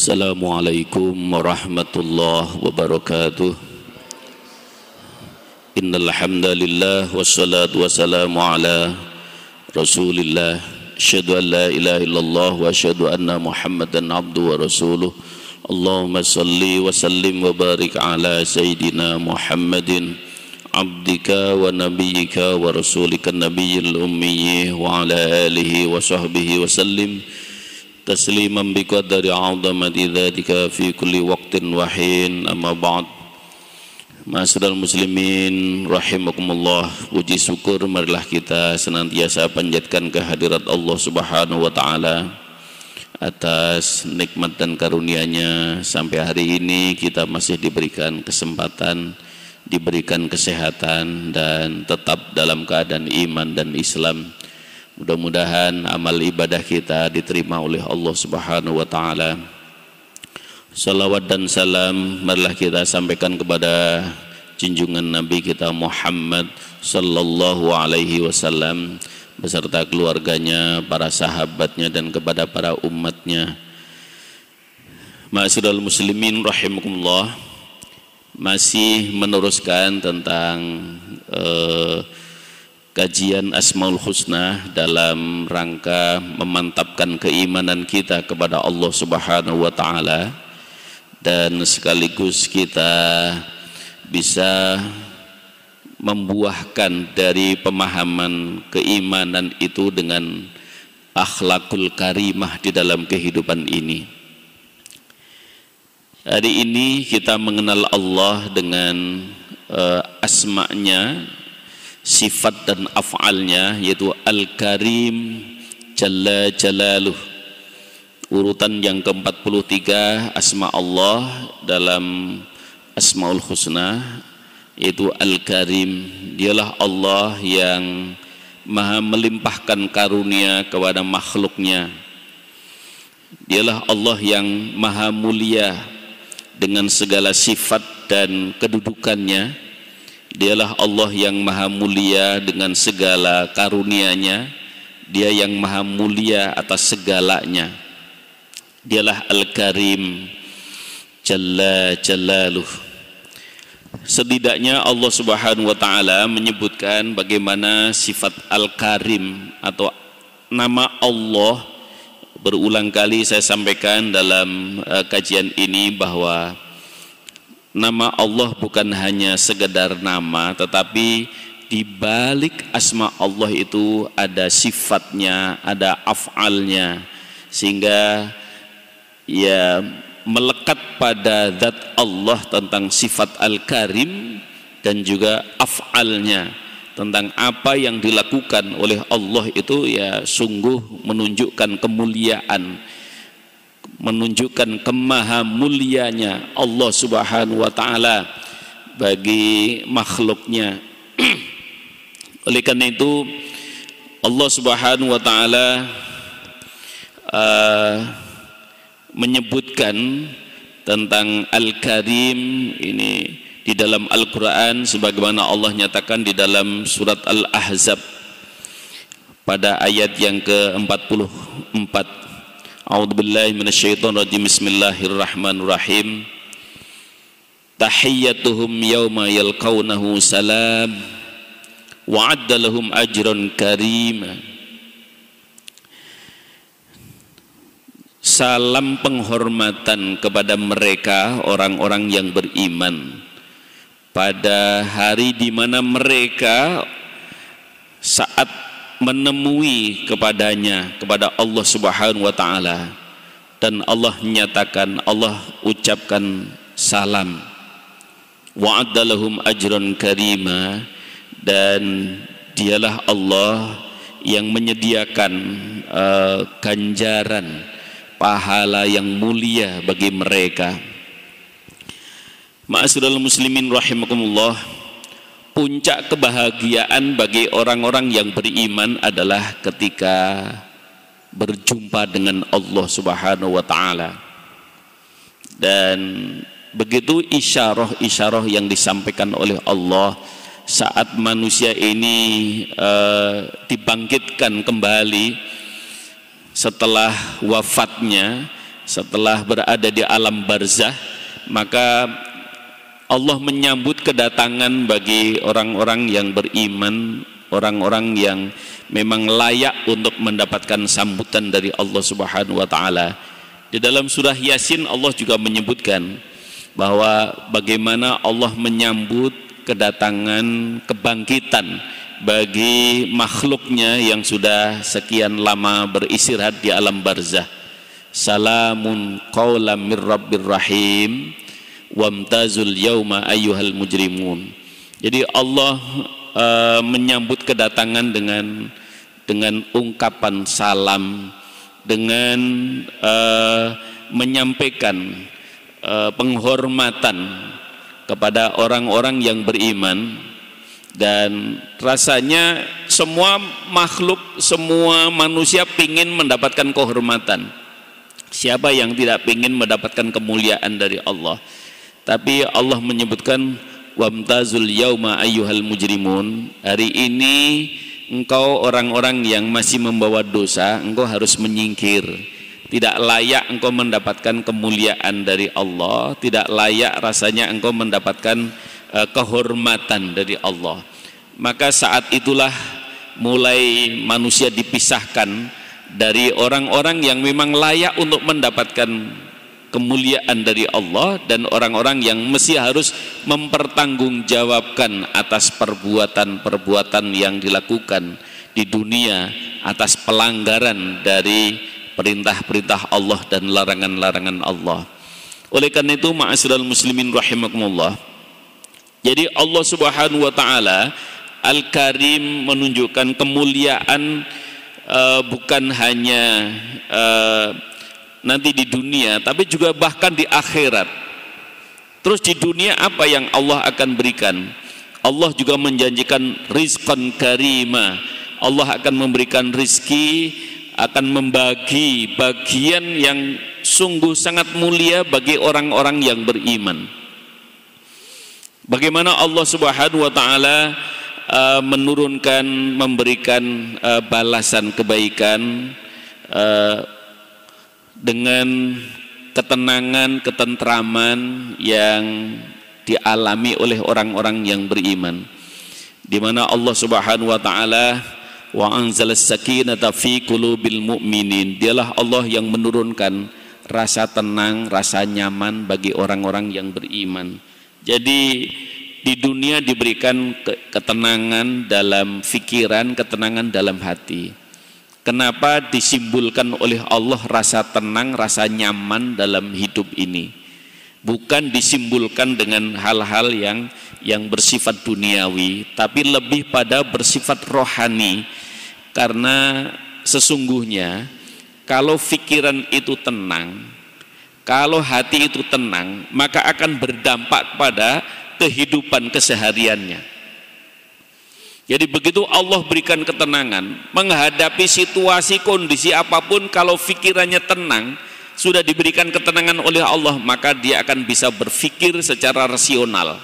Assalamualaikum warahmatullahi wabarakatuh. Innal hamdalillah wassalatu wassalamu ala Rasulillah. Asyhadu an la ilaha illallah wa asyhadu anna Muhammadan abduhu wa rasuluh. Allahumma salli wa sallim wa barik ala sayyidina Muhammadin abdika wa nabiyyika wa rasulika nabiyil ummi wa ala alihi wa sahbihi wa sallim tasliman biqadari 'azamati dzatika fi kulli waqtin wa hin. Amma ba'd. Ma'asyiral muslimin rahimakumullah, puji syukur marilah kita senantiasa panjatkan kehadirat Allah Subhanahu wa taala atas nikmat dan karunia-Nya sampai hari ini kita masih diberikan kesempatan, diberikan kesehatan dan tetap dalam keadaan iman dan Islam. Mudah-mudahan amal ibadah kita diterima oleh Allah Subhanahu wa taala. Salawat dan salam marilah kita sampaikan kepada junjungan Nabi kita Muhammad sallallahu alaihi wasallam beserta keluarganya, para sahabatnya dan kepada para umatnya. Ma'asyiral muslimin rahimakumullah, masih meneruskan tentang kajian Asmaul Husna dalam rangka memantapkan keimanan kita kepada Allah Subhanahu wa taala dan sekaligus kita bisa membuahkan dari pemahaman keimanan itu dengan akhlakul karimah di dalam kehidupan ini. Hari ini kita mengenal Allah dengan asma'nya, sifat dan af'alnya, yaitu Al-Karim Jalla Jalaluh. Urutan yang ke-43 asma Allah dalam Asmaul Husna yaitu Al-Karim. Dialah Allah yang maha melimpahkan karunia kepada makhluknya. Dialah Allah yang maha mulia dengan segala sifat dan kedudukannya. Dialah Allah yang maha mulia dengan segala karunia-Nya. Dia yang maha mulia atas segalanya. Dialah Al-Karim Jalla Jalaluh. Setidaknya Allah Subhanahu wa taala menyebutkan bagaimana sifat Al-Karim atau nama Allah. Berulang kali saya sampaikan dalam kajian ini bahwa nama Allah bukan hanya sekedar nama, tetapi di balik asma Allah itu ada sifatnya, ada af'alnya, sehingga ya melekat pada zat Allah tentang sifat Al-Karim dan juga af'alnya tentang apa yang dilakukan oleh Allah itu ya sungguh menunjukkan kemuliaan, menunjukkan kemahamulianya Allah Subhanahu wa taala bagi makhluknya. Oleh karena itu Allah Subhanahu wa taala menyebutkan tentang Al-Karim ini di dalam Al-Quran sebagaimana Allah nyatakan di dalam surat Al-Ahzab pada ayat yang ke-44. A'udzubillahi minasyaitonirrajim. Bismillahirrahmanirrahim. Tahiyyatuhum yawma yalqawnahu salam wa 'adda lahum ajran karima. Salam penghormatan kepada mereka orang-orang yang beriman pada hari di mana mereka saat menemui kepadanya, kepada Allah Subhanahu wa taala, dan Allah menyatakan, Allah ucapkan salam. Wa'adda lahum ajran karima, dan dialah Allah yang menyediakan ganjaran pahala yang mulia bagi mereka. Ma'asyiral muslimin rahimakumullah, puncak kebahagiaan bagi orang-orang yang beriman adalah ketika berjumpa dengan Allah Subhanahu wa taala. Dan begitu isyarah-isyarah yang disampaikan oleh Allah saat manusia ini dibangkitkan kembali setelah wafatnya, setelah berada di alam barzah, maka Allah menyambut kedatangan bagi orang-orang yang beriman, orang-orang yang memang layak untuk mendapatkan sambutan dari Allah Subhanahu wa taala. Di dalam surah Yasin Allah juga menyebutkan bahwa bagaimana Allah menyambut kedatangan kebangkitan bagi makhluknya yang sudah sekian lama beristirahat di alam barzah. Salamun qaulam mir rabbir rahim wamtazul yauma ayyuhal mujrimun. Jadi Allah menyambut kedatangan dengan ungkapan salam, dengan menyampaikan penghormatan kepada orang-orang yang beriman, dan rasanya semua makhluk, semua manusia ingin mendapatkan kehormatan. Siapa yang tidak ingin mendapatkan kemuliaan dari Allah? Tapi Allah menyebutkan wamtazul yauma ayyuhal mujrimun. Hari ini engkau orang-orang yang masih membawa dosa, engkau harus menyingkir. Tidak layak engkau mendapatkan kemuliaan dari Allah, tidak layak rasanya engkau mendapatkan kehormatan dari Allah. Maka saat itulah mulai manusia dipisahkan dari orang-orang yang memang layak untuk mendapatkan kemuliaan dari Allah, dan orang-orang yang mesti harus mempertanggungjawabkan atas perbuatan-perbuatan yang dilakukan di dunia, atas pelanggaran dari perintah-perintah Allah dan larangan-larangan Allah. Oleh karena itu, ma'asyiral muslimin rahimakumullah, jadi Allah Subhanahu wa taala Al-Karim menunjukkan kemuliaan bukan hanya nanti di dunia, tapi juga bahkan di akhirat. Terus di dunia apa yang Allah akan berikan? Allah juga menjanjikan rizqan karima. Allah akan memberikan rizki, akan membagi bagian yang sungguh sangat mulia bagi orang-orang yang beriman. Bagaimana Allah Subhanahu wa taala menurunkan, memberikan balasan kebaikan dengan ketenangan, ketentraman yang dialami oleh orang-orang yang beriman, di mana Allah Subhanahu wa taala wa anzalas sakinata fi qulubil mu'minin. Dialah Allah yang menurunkan rasa tenang, rasa nyaman bagi orang-orang yang beriman. Jadi di dunia diberikan ketenangan dalam pikiran, ketenangan dalam hati. Kenapa disimbolkan oleh Allah rasa tenang, rasa nyaman dalam hidup ini? Bukan disimbolkan dengan hal-hal yang bersifat duniawi, tapi lebih pada bersifat rohani. Karena sesungguhnya kalau pikiran itu tenang, kalau hati itu tenang, maka akan berdampak pada kehidupan kesehariannya. Jadi begitu Allah berikan ketenangan, menghadapi situasi kondisi apapun, kalau pikirannya tenang, sudah diberikan ketenangan oleh Allah, maka dia akan bisa berpikir secara rasional.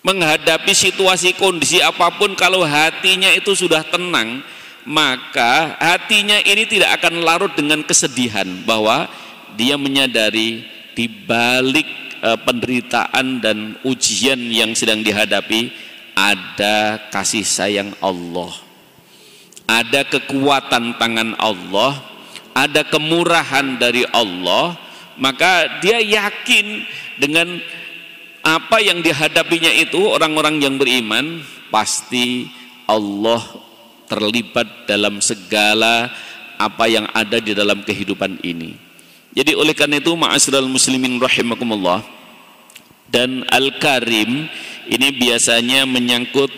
Menghadapi situasi kondisi apapun, kalau hatinya itu sudah tenang, maka hatinya ini tidak akan larut dengan kesedihan, bahwa dia menyadari di balik penderitaan dan ujian yang sedang dihadapi ada kasih sayang Allah, ada kekuatan tangan Allah, ada kemurahan dari Allah. Maka dia yakin dengan apa yang dihadapinya itu, orang-orang yang beriman pasti Allah terlibat dalam segala apa yang ada di dalam kehidupan ini. Jadi oleh karena itu, ma'asyiral muslimin rahimakumullah, dan Al-Karim ini biasanya menyangkut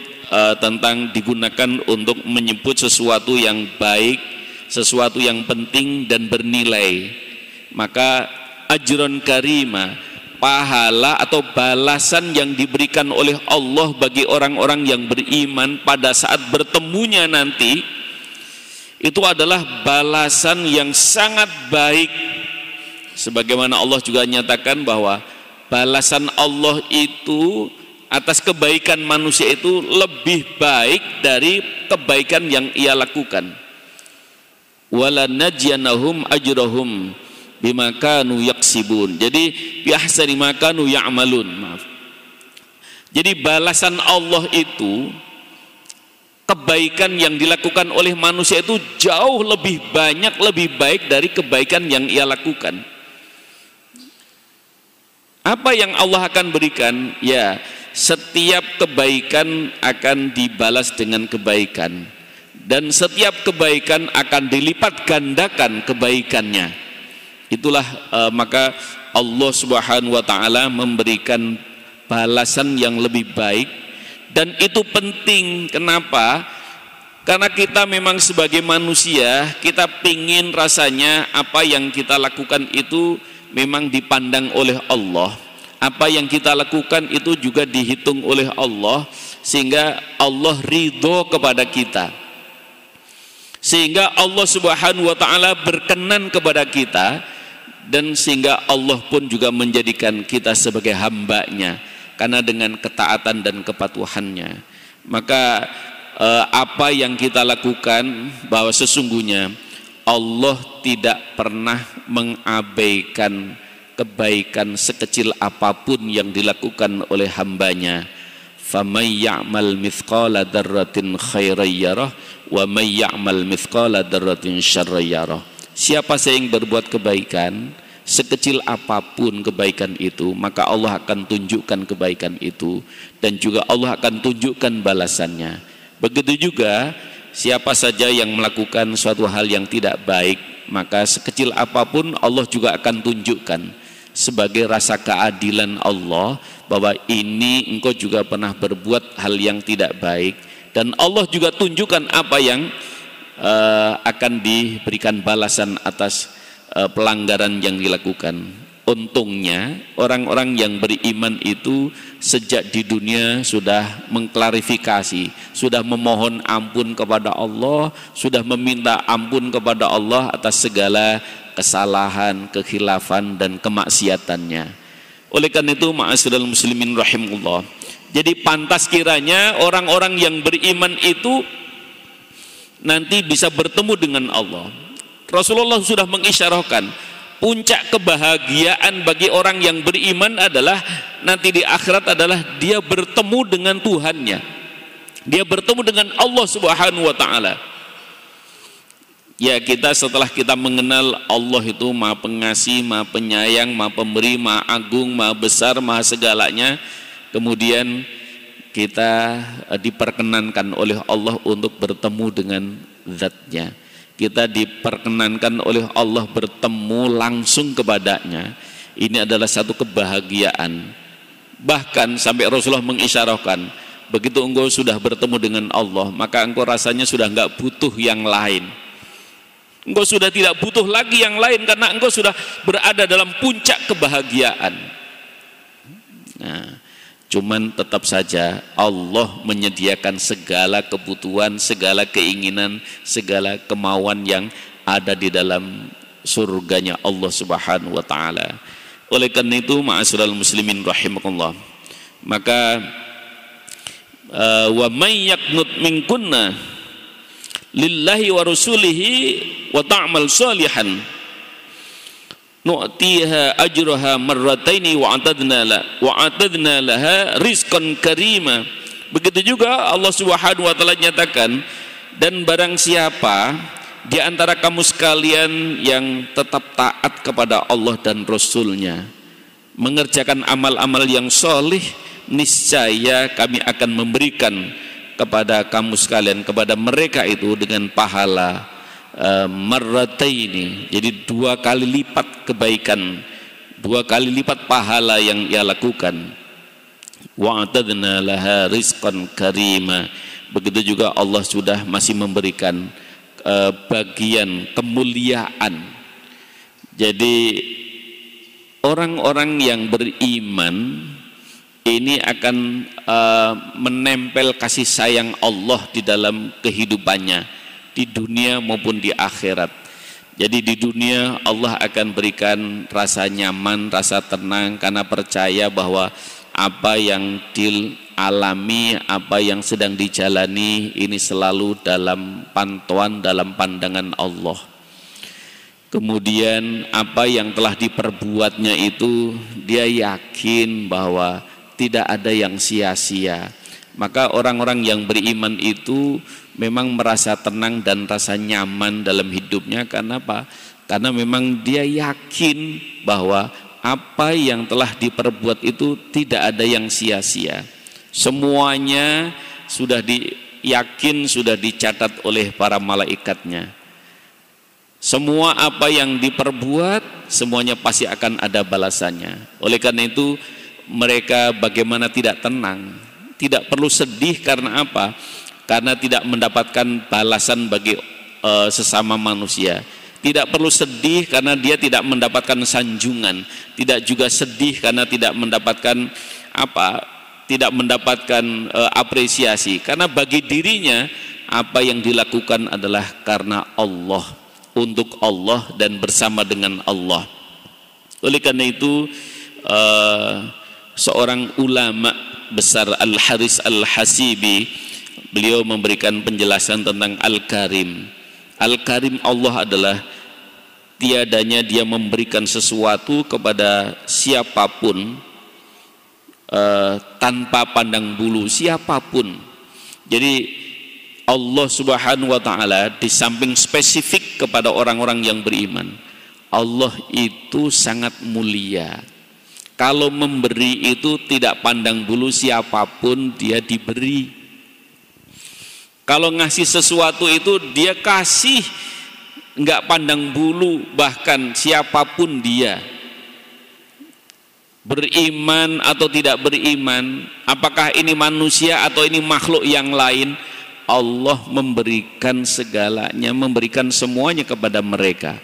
tentang digunakan untuk menyebut sesuatu yang baik, sesuatu yang penting dan bernilai. Maka ajron karima, pahala atau balasan yang diberikan oleh Allah bagi orang-orang yang beriman pada saat bertemunya nanti, itu adalah balasan yang sangat baik. Sebagaimana Allah juga nyatakan bahwa balasan Allah itu atas kebaikan manusia itu lebih baik dari kebaikan yang ia lakukan. wala najyanahum ajrahum bima kanu yaksibun. Jadi bi ahsani ma kanu ya'malun. Maaf. Jadi balasan Allah itu, kebaikan yang dilakukan oleh manusia itu jauh lebih banyak, lebih baik dari kebaikan yang ia lakukan. Apa yang Allah akan berikan? Ya, setiap kebaikan akan dibalas dengan kebaikan, dan setiap kebaikan akan dilipat gandakan kebaikannya. Itulah maka Allah Subhanahu wa taala memberikan balasan yang lebih baik, dan itu penting. Kenapa? Karena kita memang sebagai manusia, kita pingin rasanya apa yang kita lakukan itu memang dipandang oleh Allah. Apa yang kita lakukan itu juga dihitung oleh Allah, sehingga Allah ridho kepada kita, sehingga Allah Subhanahu wa taala berkenan kepada kita, dan sehingga Allah pun juga menjadikan kita sebagai hambanya karena dengan ketaatan dan kepatuhannya. Maka apa yang kita lakukan, bahwa sesungguhnya Allah tidak pernah mengabaikan kebaikan sekecil apapun yang dilakukan oleh hambanya. Famay ya'mal mithqala dzarratin khairan yarah wa may ya'mal mithqala dzarratin syarran yarah. Siapa yang berbuat kebaikan, sekecil apapun kebaikan itu, maka Allah akan tunjukkan kebaikan itu, dan juga Allah akan tunjukkan balasannya. Begitu juga siapa saja yang melakukan suatu hal yang tidak baik, maka sekecil apapun Allah juga akan tunjukkan sebagai rasa keadilan Allah, bahwa ini engkau juga pernah berbuat hal yang tidak baik, dan Allah juga tunjukkan apa yang akan diberikan balasan atas pelanggaran yang dilakukan. Untungnya orang-orang yang beriman itu sejak di dunia sudah mengklarifikasi, sudah memohon ampun kepada Allah, sudah meminta ampun kepada Allah atas segala kesalahan, kekhilafan dan kemaksiatannya. Oleh karena itu, ma'asyiral muslimin rahimullah, jadi pantas kiranya orang-orang yang beriman itu nanti bisa bertemu dengan Allah. Rasulullah sudah mengisyarahkan puncak kebahagiaan bagi orang yang beriman adalah nanti di akhirat adalah dia bertemu dengan Tuhannya, dia bertemu dengan Allah Subhanahu wa taala. Ya, kita setelah kita mengenal Allah itu Maha Pengasih, Maha Penyayang, Maha Pemberi, Maha Agung, Maha Besar, Maha segalanya, kemudian kita diperkenankan oleh Allah untuk bertemu dengan Zat-Nya. Kita diperkenankan oleh Allah bertemu langsung kepadanya. Ini adalah satu kebahagiaan. Bahkan sampai Rasulullah mengisyarahkan, begitu engkau sudah bertemu dengan Allah, maka engkau rasanya sudah enggak butuh yang lain. Engkau sudah tidak butuh lagi yang lain, karena engkau sudah berada dalam puncak kebahagiaan. Nah, cuman tetap saja Allah menyediakan segala kebutuhan, segala keinginan, segala kemauan yang ada di dalam surganya Allah Subhanahu wa taala. Oleh karena itu, ma'asyiral muslimin rahimakumullah, maka wa may yaqnut minkunna lillahi wa rasulihi wa ta'mal salihan nu'tiha ajraha marrataini wa atadna laha rizqan karima. Begitu juga Allah Subhanahu wa taala nyatakan, dan barang siapa di antara kamu sekalian yang tetap taat kepada Allah dan Rasul-Nya, mengerjakan amal-amal yang solih, niscaya kami akan memberikan kepada kamu sekalian, kepada mereka itu dengan pahala marrataini, jadi 2 kali lipat kebaikan, 2 kali lipat pahala yang ia lakukan. Wa atadna laha rizqan karima. Begitu juga Allah sudah masih memberikan bagian kemuliaan. Jadi orang-orang yang beriman ini akan menempel kasih sayang Allah di dalam kehidupannya, di dunia maupun di akhirat. Jadi di dunia Allah akan berikan rasa nyaman, rasa tenang, karena percaya bahwa apa yang dialami, apa yang sedang dijalani ini selalu dalam pantauan, dalam pandangan Allah. kemudian apa yang telah diperbuatnya itu dia yakin bahwa tidak ada yang sia-sia. Maka orang-orang yang beriman itu memang merasa tenang dan rasa nyaman dalam hidupnya. Karena apa? Karena memang dia yakin bahwa apa yang telah diperbuat itu tidak ada yang sia-sia. Semuanya sudah yakin, sudah dicatat oleh para malaikatnya. Semua apa yang diperbuat, semuanya pasti akan ada balasannya. Oleh karena itu, mereka bagaimana tidak tenang, tidak perlu sedih. Karena apa? Karena tidak mendapatkan balasan bagi sesama manusia. Tidak perlu sedih karena dia tidak mendapatkan sanjungan. Tidak juga sedih karena tidak mendapatkan tidak mendapatkan apresiasi. Karena bagi dirinya apa yang dilakukan adalah karena Allah, untuk Allah dan bersama dengan Allah. Oleh karena itu seorang ulama besar Al-Haris Al-Hasibi, beliau memberikan penjelasan tentang Al-Karim. Al-Karim Allah adalah tiadanya dia memberikan sesuatu kepada siapapun tanpa pandang bulu, siapapun. Jadi Allah Subhanahu wa taala di samping spesifik kepada orang-orang yang beriman, Allah itu sangat mulia. Kalau memberi itu tidak pandang bulu siapapun dia diberi. Kalau ngasih sesuatu itu dia kasih enggak pandang bulu, bahkan siapapun dia. Beriman atau tidak beriman, apakah ini manusia atau ini makhluk yang lain, Allah memberikan segalanya, memberikan semuanya kepada mereka.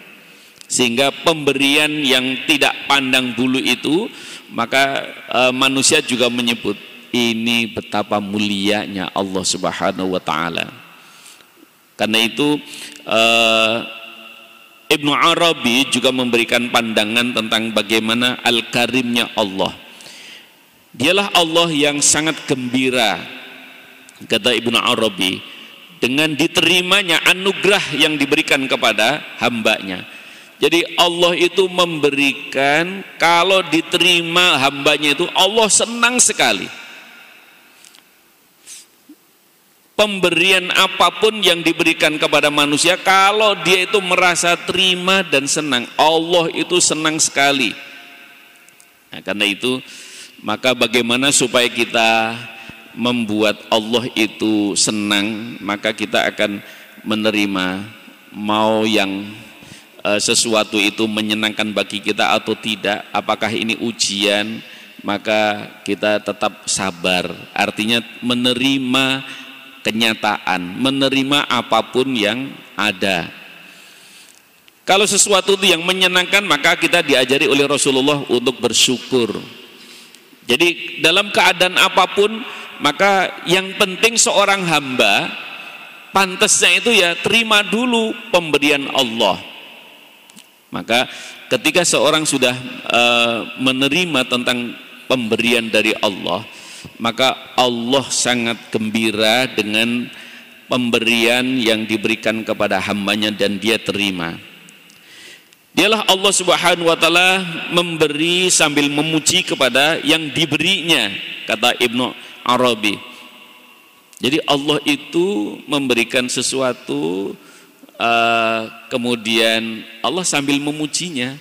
Sehingga pemberian yang tidak pandang bulu itu, maka manusia juga menyebut ini betapa mulianya Allah Subhanahu wa taala. Karena itu Ibnu Arabi juga memberikan pandangan tentang bagaimana al-karimnya Allah. Dialah Allah yang sangat gembira, kata Ibnu Arabi, dengan diterimanya anugerah yang diberikan kepada hambanya. Jadi Allah itu memberikan, kalau diterima hambanya itu Allah senang sekali. Pemberian apapun yang diberikan kepada manusia, kalau dia itu merasa terima dan senang, Allah itu senang sekali. Nah, karena itu maka bagaimana supaya kita membuat Allah itu senang, maka kita akan menerima mau yang sesuatu itu menyenangkan bagi kita atau tidak. Apakah ini ujian, maka kita tetap sabar. Artinya menerima kenyataan, menerima apapun yang ada. Kalau sesuatu itu yang menyenangkan, maka kita diajari oleh Rasulullah untuk bersyukur. Jadi dalam keadaan apapun, maka yang penting seorang hamba pantasnya itu ya terima dulu pemberian Allah. Maka ketika seorang sudah menerima tentang pemberian dari Allah, maka Allah sangat gembira dengan pemberian yang diberikan kepada hambanya dan dia terima. Dialah Allah Subhanahu wa taala memberi sambil memuji kepada yang diberinya, kata Ibnu Arabi. Jadi Allah itu memberikan sesuatu, kemudian Allah sambil memujinya.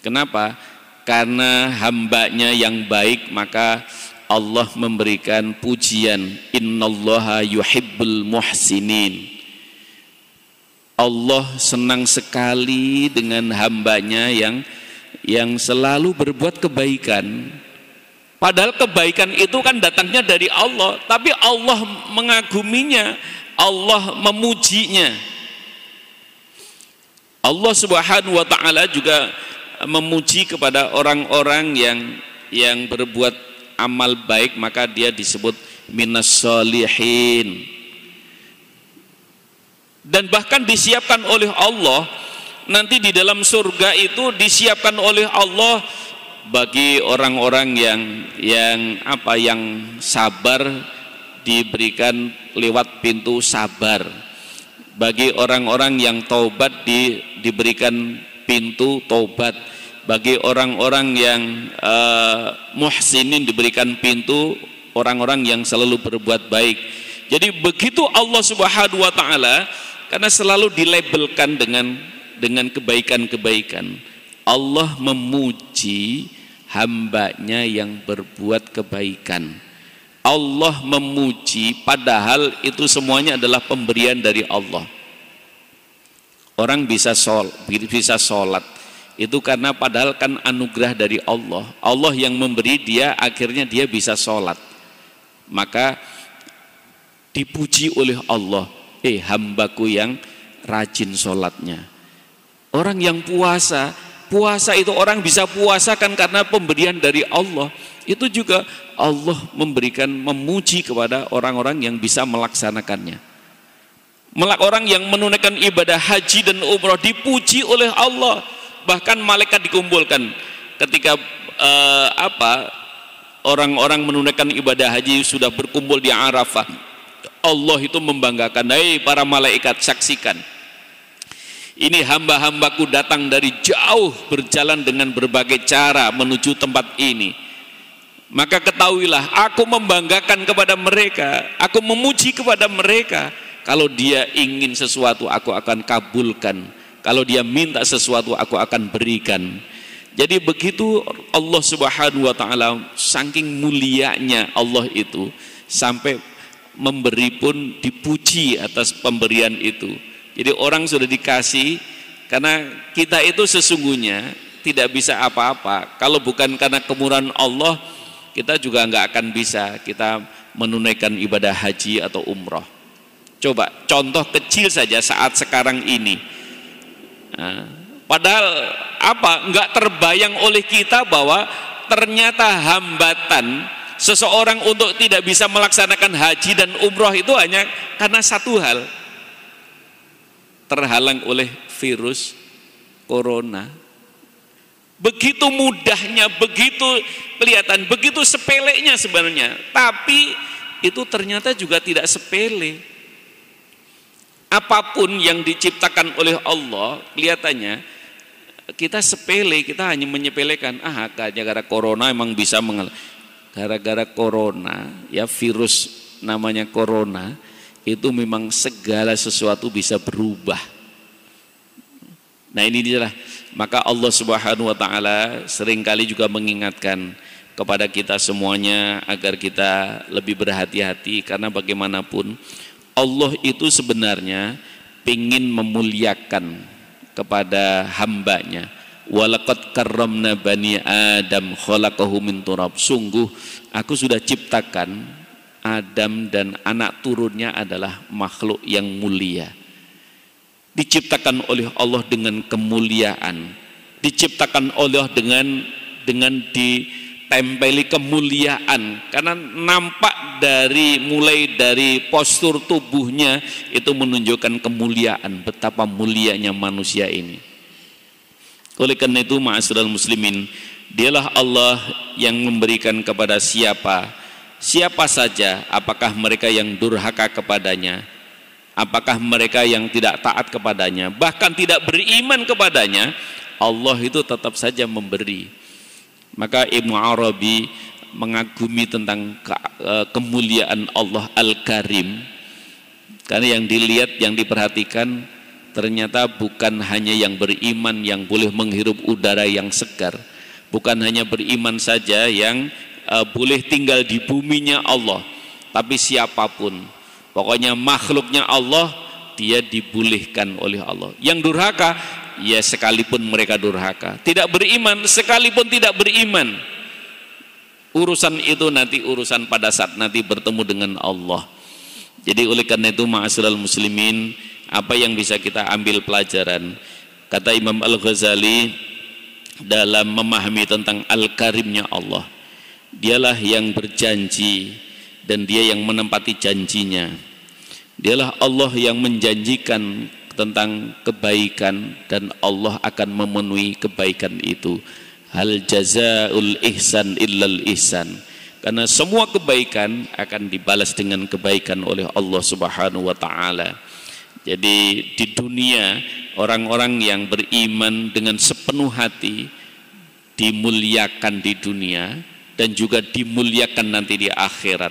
Kenapa? Karena hambanya yang baik, maka Allah memberikan pujian, innallaha yuhibbul muhsinin. Allah senang sekali dengan hambanya yang selalu berbuat kebaikan. Padahal kebaikan itu kan datangnya dari Allah, tapi Allah mengaguminya, Allah memujinya. Allah Subhanahu wa taala juga memuji kepada orang-orang yang berbuat amal baik, maka dia disebut minas sholihin. Dan bahkan disiapkan oleh Allah nanti di dalam surga itu, disiapkan oleh Allah bagi orang-orang yang sabar, diberikan lewat pintu sabar. Bagi orang-orang yang taubat diberikan pintu tobat. Bagi orang-orang yang muhsinin diberikan pintu orang-orang yang selalu berbuat baik. Jadi begitu Allah Subhanahu wa taala, karena selalu dilabelkan dengan kebaikan-kebaikan. Allah memuji hambanya yang berbuat kebaikan. Allah memuji padahal itu semuanya adalah pemberian dari Allah. Orang bisa sholat itu karena padahal kan anugerah dari Allah. Allah yang memberi dia, akhirnya dia bisa sholat. Maka dipuji oleh Allah, hambaku yang rajin sholatnya. Orang yang puasa itu orang bisa puasa kan karena pemberian dari Allah. Itu juga Allah memuji kepada orang-orang yang bisa melaksanakannya. Orang yang menunaikan ibadah haji dan umrah dipuji oleh Allah. Bahkan malaikat dikumpulkan ketika orang-orang menunaikan ibadah haji sudah berkumpul di Arafah. Allah itu membanggakan, para malaikat, saksikan. Ini hamba-hambaku datang dari jauh, berjalan dengan berbagai cara menuju tempat ini. Maka ketahuilah, aku membanggakan kepada mereka, aku memuji kepada mereka. Kalau dia ingin sesuatu, aku akan kabulkan. Kalau dia minta sesuatu, aku akan berikan. Jadi begitu Allah Subhanahu wa taala, saking mulianya Allah itu, sampai memberi pun dipuji atas pemberian itu. Jadi orang sudah dikasih, karena kita itu sesungguhnya tidak bisa apa-apa. Kalau bukan karena kemurahan Allah, kita juga nggak akan bisa kita menunaikan ibadah haji atau umroh. Coba contoh kecil saja saat sekarang ini. Padahal nggak terbayang oleh kita bahwa ternyata hambatan seseorang untuk tidak bisa melaksanakan haji dan umroh itu hanya karena satu hal, terhalang oleh virus corona. Begitu mudahnya, begitu kelihatan, begitu sepelenya sebenarnya, tapi itu ternyata juga tidak sepele. Apapun yang diciptakan oleh Allah, kelihatannya kita sepele, kita hanya menyepelekan. Gara-gara corona emang bisa gara-gara corona, ya virus namanya corona, itu memang segala sesuatu bisa berubah. Nah ini adalah, maka Allah Subhanahu wa taala seringkali juga mengingatkan kepada kita semuanya agar kita lebih berhati-hati, karena bagaimanapun Allah itu sebenarnya ingin memuliakan kepada hambanya. Walaqad karramna bani Adam khalaqahu min turab. Sungguh aku sudah ciptakan Adam dan anak turunnya adalah makhluk yang mulia. Diciptakan oleh Allah dengan kemuliaan. Diciptakan Allah dengan ditempeli kemuliaan, karena nampak mulai dari postur tubuhnya itu menunjukkan kemuliaan, betapa mulianya manusia ini. Oleh karena itu ma'asyiral muslimin, dialah Allah yang memberikan kepada siapa saja, apakah mereka yang durhaka kepadanya, apakah mereka yang tidak taat kepadanya, bahkan tidak beriman kepadanya, Allah itu tetap saja memberi. Maka Ibnu Arabi mengagumi tentang kemuliaan Allah Al-Karim, karena yang dilihat, yang diperhatikan ternyata bukan hanya yang beriman yang boleh menghirup udara yang segar, bukan hanya beriman saja yang boleh tinggal di buminya Allah, tapi siapapun, pokoknya makhluknya Allah, dia dibolehkan oleh Allah. Yang durhaka, ya sekalipun mereka durhaka, tidak beriman sekalipun tidak beriman, urusan itu nanti urusan pada saat nanti bertemu dengan Allah. Jadi oleh karena itu ma'asyiral muslimin, apa yang bisa kita ambil pelajaran? Kata Imam Al-Ghazali dalam memahami tentang Al-Karimnya Allah, dialah yang berjanji dan dia yang menempati janjinya. Dialah Allah yang menjanjikan tentang kebaikan dan Allah akan memenuhi kebaikan itu. Hal jazaul ihsan illal ihsan, karena semua kebaikan akan dibalas dengan kebaikan oleh Allah Subhanahu wa taala. Jadi di dunia orang-orang yang beriman dengan sepenuh hati dimuliakan di dunia dan juga dimuliakan nanti di akhirat.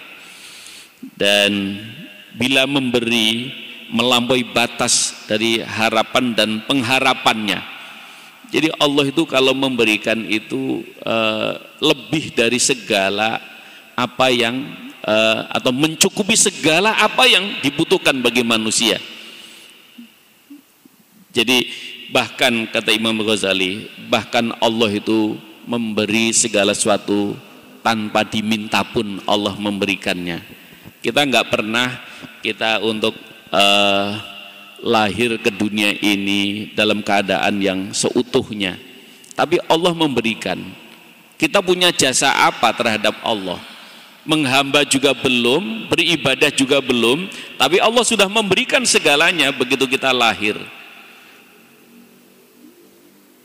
Dan bila memberi melampaui batas dari harapan dan pengharapannya. Jadi Allah itu kalau memberikan itu lebih dari segala apa yang atau mencukupi segala apa yang dibutuhkan bagi manusia. Jadi bahkan kata Imam Ghazali, bahkan Allah itu memberi segala sesuatu tanpa diminta pun Allah memberikannya. Kita nggak pernah kita untuk lahir ke dunia ini dalam keadaan yang seutuhnya, tapi Allah memberikan. Kita punya jasa apa terhadap Allah? Menghamba juga belum, beribadah juga belum, tapi Allah sudah memberikan segalanya begitu kita lahir.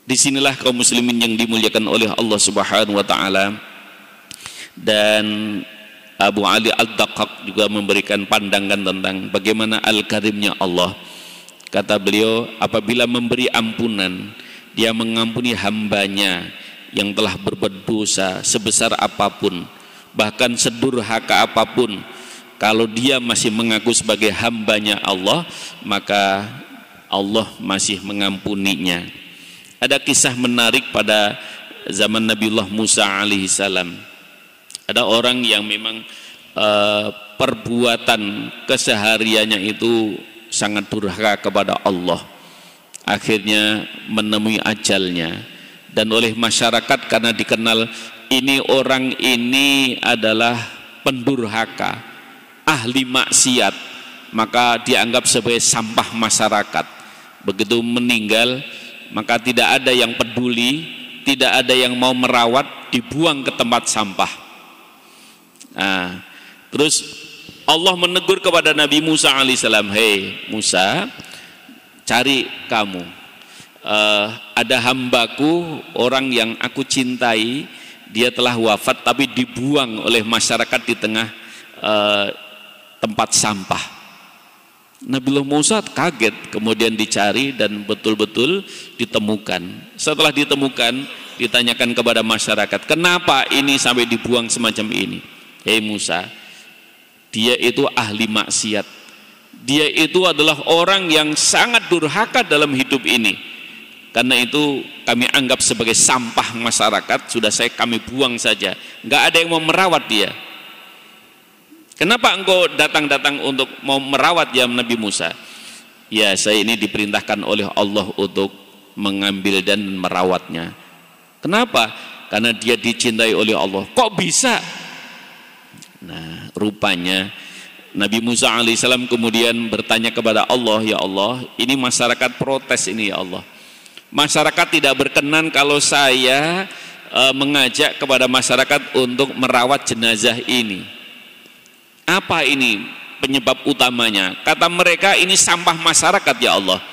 Disinilah kaum muslimin yang dimuliakan oleh Allah Subhanahu wa taala. Dan Abu Ali Al-Daqqaq juga memberikan pandangan tentang bagaimana al-karimnya Allah. Kata beliau, apabila memberi ampunan, dia mengampuni hambanya yang telah berbuat dosa sebesar apapun, bahkan sedurhaka apapun. Kalau dia masih mengaku sebagai hambanya Allah, maka Allah masih mengampuninya. Ada kisah menarik pada zaman Nabiullah Musa alaihi salam. Ada orang yang memang perbuatan kesehariannya itu sangat durhaka kepada Allah. Akhirnya menemui ajalnya. Dan oleh masyarakat karena dikenal orang ini adalah pendurhaka, ahli maksiat, maka dianggap sebagai sampah masyarakat. Begitu meninggal, maka tidak ada yang peduli, tidak ada yang mau merawat, dibuang ke tempat sampah. Nah, terus Allah menegur kepada Nabi Musa alaihissalam, hei Musa, cari kamu, ada hambaku, orang yang aku cintai, dia telah wafat tapi dibuang oleh masyarakat di tengah tempat sampah. Nabiullah Musa kaget, kemudian dicari dan betul-betul ditemukan. Setelah ditemukan, ditanyakan kepada masyarakat, kenapa ini sampai dibuang semacam ini? Hei Musa, dia itu ahli maksiat. Dia itu adalah orang yang sangat durhaka dalam hidup ini. Karena itu kami anggap sebagai sampah masyarakat, sudah kami buang saja. Nggak ada yang mau merawat dia. Kenapa engkau datang-datang untuk mau merawat ya Nabi Musa? Ya, saya ini diperintahkan oleh Allah untuk mengambil dan merawatnya. Kenapa? Karena dia dicintai oleh Allah. Kok bisa? Nah, rupanya Nabi Musa alaihissalam kemudian bertanya kepada Allah, ya Allah, ini masyarakat protes ini ya Allah. Masyarakat tidak berkenan kalau saya mengajak kepada masyarakat untuk merawat jenazah ini. Apa ini penyebab utamanya? Kata mereka ini sampah masyarakat ya Allah.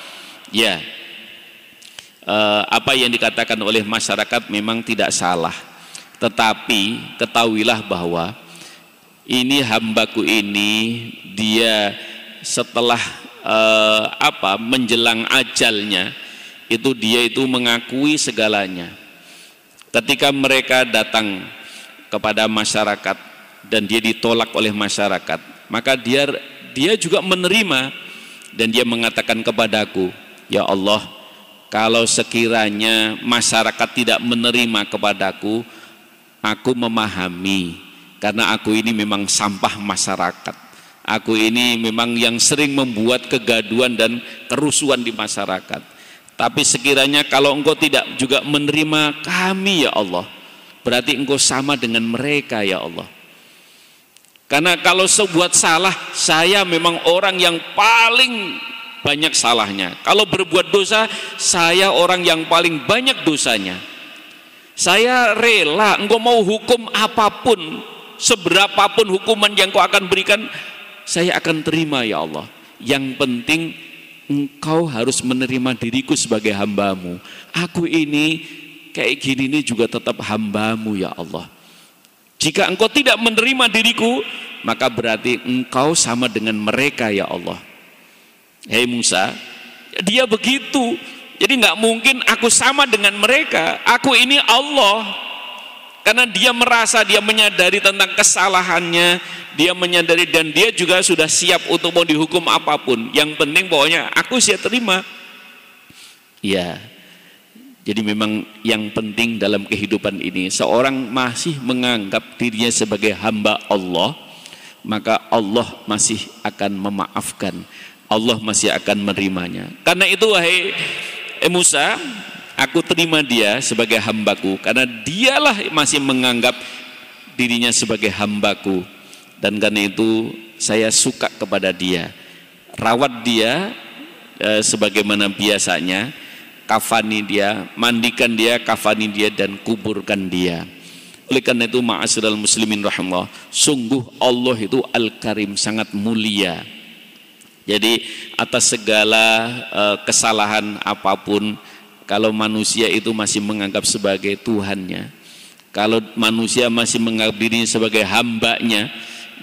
Ya, apa yang dikatakan oleh masyarakat memang tidak salah. Tetapi ketahuilah bahwa ini hambaku ini, dia setelah menjelang ajalnya, itu dia itu mengakui segalanya. Ketika mereka datang kepada masyarakat dan dia ditolak oleh masyarakat, maka dia juga menerima dan dia mengatakan kepadaku, ya Allah, kalau sekiranya masyarakat tidak menerima kepadaku, aku memahami, karena aku ini memang sampah masyarakat. Aku ini memang yang sering membuat kegaduhan dan kerusuhan di masyarakat. Tapi sekiranya kalau engkau tidak juga menerima kami ya Allah, berarti engkau sama dengan mereka ya Allah. Karena kalau sebuat salah, saya memang orang yang paling banyak salahnya. Kalau berbuat dosa, saya orang yang paling banyak dosanya. Saya rela, engkau mau hukum apapun, seberapapun hukuman yang kau akan berikan, saya akan terima ya Allah. Yang penting engkau harus menerima diriku sebagai hambamu. Aku ini kayak gini ini juga tetap hambamu ya Allah. Jika engkau tidak menerima diriku, maka berarti engkau sama dengan mereka ya Allah. Hei Musa, dia begitu. Jadi nggak mungkin aku sama dengan mereka. Aku ini Allah. Karena dia merasa, dia menyadari tentang kesalahannya, dia menyadari dan dia juga sudah siap untuk mau dihukum apapun. Yang penting pokoknya aku siap terima. Ya. Jadi memang yang penting dalam kehidupan ini, seorang masih menganggap dirinya sebagai hamba Allah, maka Allah masih akan memaafkan, Allah masih akan menerimanya. Karena itu wahai Musa, aku terima dia sebagai hambaku, karena dialah masih menganggap dirinya sebagai hambaku. Dan karena itu saya suka kepada dia, rawat dia sebagaimana biasanya, kafani dia, mandikan dia, kafani dia, dan kuburkan dia. Oleh karena itu ma'asyiral muslimin rahimahullah, sungguh Allah itu Al-Karim, sangat mulia. Jadi atas segala kesalahan apapun, kalau manusia itu masih menganggap sebagai Tuhannya, kalau manusia masih menganggap dirinya sebagai hambanya,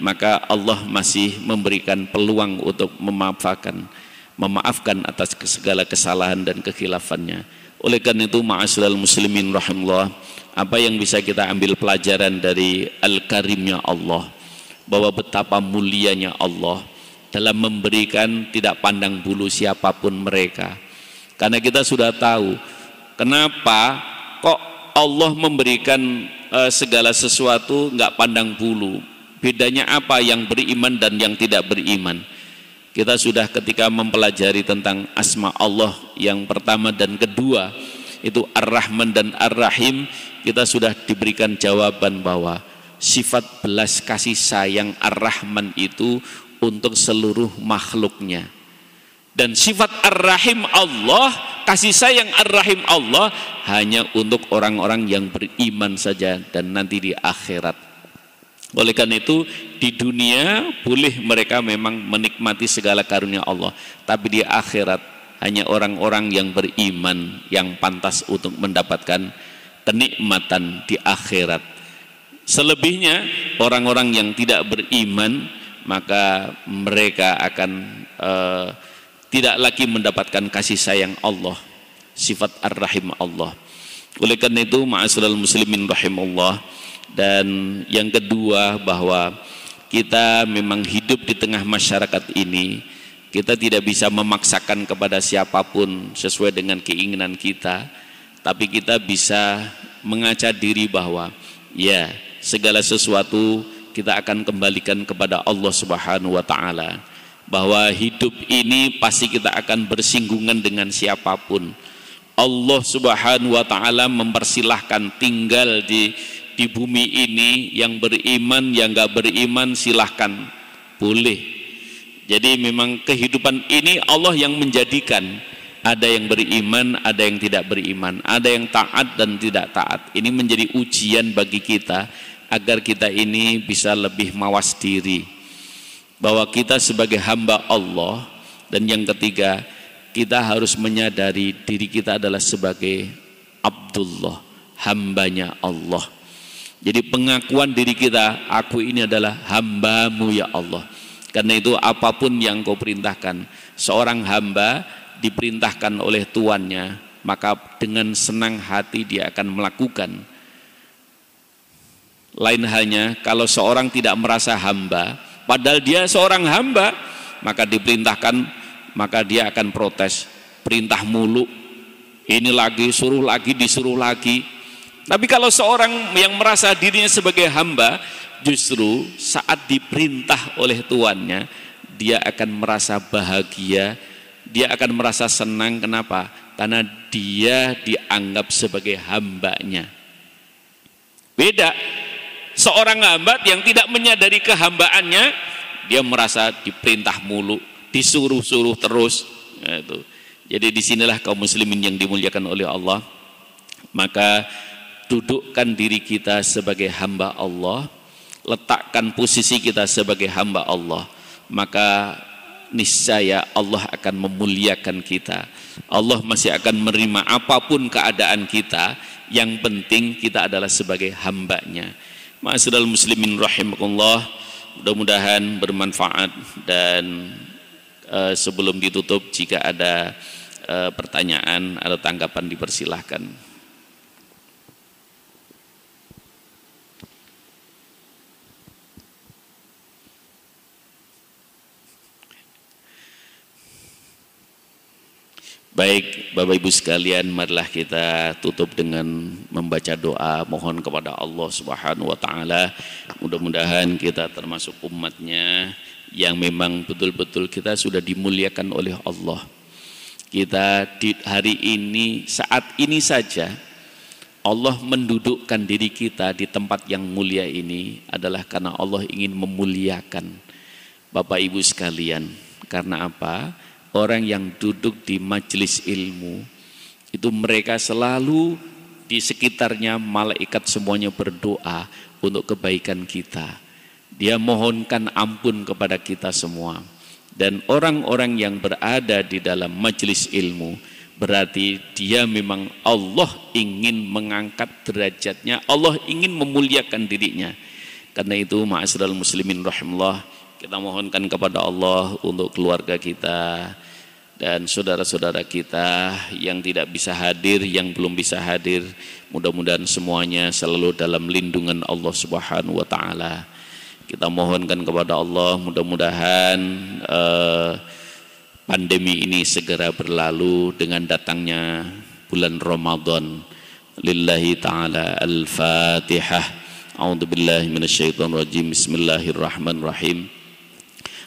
maka Allah masih memberikan peluang untuk memaafkan atas segala kesalahan dan kekhilafannya. Oleh karena itu ma'asyiral muslimin rahimahullah, apa yang bisa kita ambil pelajaran dari Al-Karimnya Allah, bahwa betapa mulianya Allah dalam memberikan tidak pandang bulu siapapun mereka. Karena kita sudah tahu kenapa kok Allah memberikan segala sesuatu nggak pandang bulu. Bedanya apa yang beriman dan yang tidak beriman? Kita sudah ketika mempelajari tentang asma Allah yang pertama dan kedua, itu Ar-Rahman dan Ar-Rahim, kita sudah diberikan jawaban bahwa sifat belas kasih sayang Ar-Rahman itu untuk seluruh makhluknya. Dan sifat Ar-Rahim Allah, kasih sayang Ar-Rahim Allah hanya untuk orang-orang yang beriman saja dan nanti di akhirat. Oleh karena itu di dunia boleh mereka memang menikmati segala karunia Allah, tapi di akhirat hanya orang-orang yang beriman yang pantas untuk mendapatkan kenikmatan di akhirat. Selebihnya orang-orang yang tidak beriman, maka mereka akan tidak lagi mendapatkan kasih sayang Allah, sifat Ar-Rahim Allah. Oleh karena itu ma'asyiral muslimin rahimahullah, dan yang kedua bahwa kita memang hidup di tengah masyarakat ini, kita tidak bisa memaksakan kepada siapapun sesuai dengan keinginan kita, tapi kita bisa mengaca diri bahwa ya segala sesuatu kita akan kembalikan kepada Allah Subhanahu wa taala, bahwa hidup ini pasti kita akan bersinggungan dengan siapapun. Allah Subhanahu wa taala mempersilahkan tinggal di bumi ini, yang beriman, yang gak beriman silahkan, boleh. Jadi memang kehidupan ini Allah yang menjadikan, ada yang beriman, ada yang tidak beriman, ada yang taat dan tidak taat. Ini menjadi ujian bagi kita agar kita ini bisa lebih mawas diri, bahwa kita sebagai hamba Allah. Dan yang ketiga, kita harus menyadari diri kita adalah sebagai Abdullah, hambanya Allah. Jadi pengakuan diri kita, aku ini adalah hambamu ya Allah. Karena itu apapun yang kau perintahkan, seorang hamba diperintahkan oleh tuannya, maka dengan senang hati dia akan melakukan. Lain halnya kalau seorang tidak merasa hamba, padahal dia seorang hamba, maka diperintahkan, maka dia akan protes, perintah mulu, ini lagi, suruh lagi, disuruh lagi. Tapi kalau seorang yang merasa dirinya sebagai hamba, justru saat diperintah oleh tuannya, dia akan merasa bahagia, dia akan merasa senang. Kenapa? Karena dia dianggap sebagai hambanya. Beda, seorang hamba yang tidak menyadari kehambaannya, dia merasa diperintah mulu, disuruh-suruh terus. Nah, itu. Jadi disinilah kaum muslimin yang dimuliakan oleh Allah. Maka dudukkan diri kita sebagai hamba Allah, letakkan posisi kita sebagai hamba Allah, maka niscaya Allah akan memuliakan kita. Allah masih akan menerima apapun keadaan kita, yang penting kita adalah sebagai hambanya. Ma'asyiral muslimin rahimakumullah, mudah-mudahan bermanfaat dan sebelum ditutup jika ada pertanyaan atau tanggapan dipersilahkan. Baik, Bapak Ibu sekalian, marilah kita tutup dengan membaca doa mohon kepada Allah Subhanahu wa taala. Mudah-mudahan kita termasuk umatnya yang memang betul-betul kita sudah dimuliakan oleh Allah. Kita di hari ini, saat ini saja Allah mendudukkan diri kita di tempat yang mulia ini adalah karena Allah ingin memuliakan Bapak Ibu sekalian. Karena apa? Orang yang duduk di majelis ilmu itu mereka selalu di sekitarnya malaikat semuanya berdoa untuk kebaikan kita. Dia mohonkan ampun kepada kita semua. Dan orang-orang yang berada di dalam majelis ilmu berarti dia memang Allah ingin mengangkat derajatnya, Allah ingin memuliakan dirinya. Karena itu ma'asyiral muslimin rahimallah, kita mohonkan kepada Allah untuk keluarga kita dan saudara-saudara kita yang tidak bisa hadir, yang belum bisa hadir, mudah-mudahan semuanya selalu dalam lindungan Allah Subhanahu wa taala. Kita mohonkan kepada Allah mudah-mudahan pandemi ini segera berlalu dengan datangnya bulan Ramadan. Lillahi ta'ala al-Fatihah. A'udzubillahi minasyaitonir rajim. Bismillahirrahmanirrahim.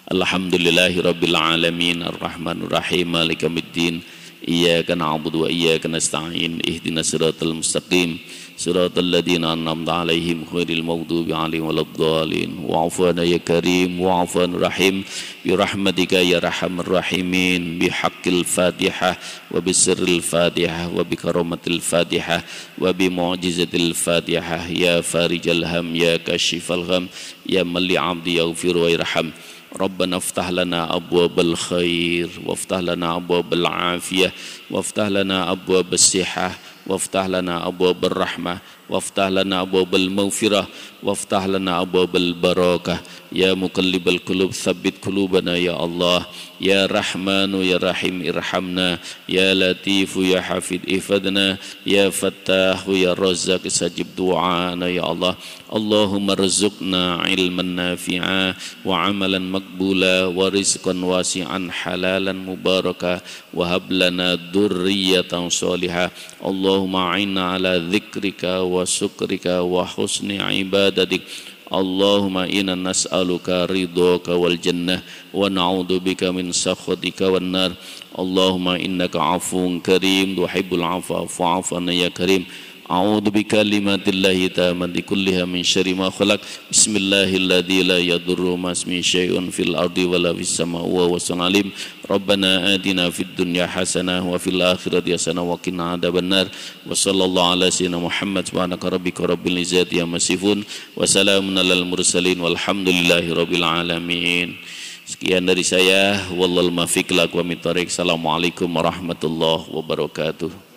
Alhamdulillahi rabbil alamin arrahmanir rahim maliki yaumiddin. Iyyaka na'budu wa iyyaka nasta'in. Ihdinas siratal mustaqim. Siratal ladzina an'amta 'alaihim ghairil maghdubi 'alaihim waladdallin. Wa'fu 'anna ya karim wa'fu rahim bi rahmatika ya arhamar rahimin bi haqqil Fatihah wa bi sirril Fatihah wa bi karamatil Fatihah wa bi mu'jizatil Fatihah ya farijal ham ya kashifal gham ya mali 'abdi yaghfir wa yarham. Rabbana aftah lana abwabal khair waftah lana abwabal afiyah waftah lana abwabas sihah waftah lana abwabal rahmah waftah lana abwabal maghfirah waftah lana abwabal barakah. Ya muqallibal qulub tsabbit qulubana ya Allah. Ya Rahmanu ya Rahim irhamna. Ya Latifu ya Hafid ifadna. Ya Fattahu ya Razzaq istajib du'ana ya Allah. Allahumma rizqna ilman nafi'a wa amalan maqbula wa rizqan wasi'an halalan mubaraka wa hab lana dzurriyyatan shalihah. Allahumma a'inna ala dzikrika wa syukrika wa husni ibadatik. Allahumma inna nas'aluka ridhaka wal jannah wa na'udzubika min sakhatika wan nar. Allahumma innaka 'afuwun karim tuhibbul 'afwa fa'fu 'anna ya karim. A'udzu bikalimatillahi tammati kulliha min syarri ma khalaq. Bismillahilladzi la yadurru ma ismihi syai'un fil ardi wala fis samaa'i wa huwas alim. Rabbana atina fid dunya hasanah wa fil akhirati hasanah wa qina adzabannar. Wa sallallahu ala sayyidina Muhammad subhanaka rabbika rabbil izzati amma yasifun wa salamun alal mursalin walhamdulillahi rabbil alamin. Sekian dari saya, wallahul muwaffiq ila aqwamit thoriq. Assalamualaikum warahmatullahi wabarakatuh.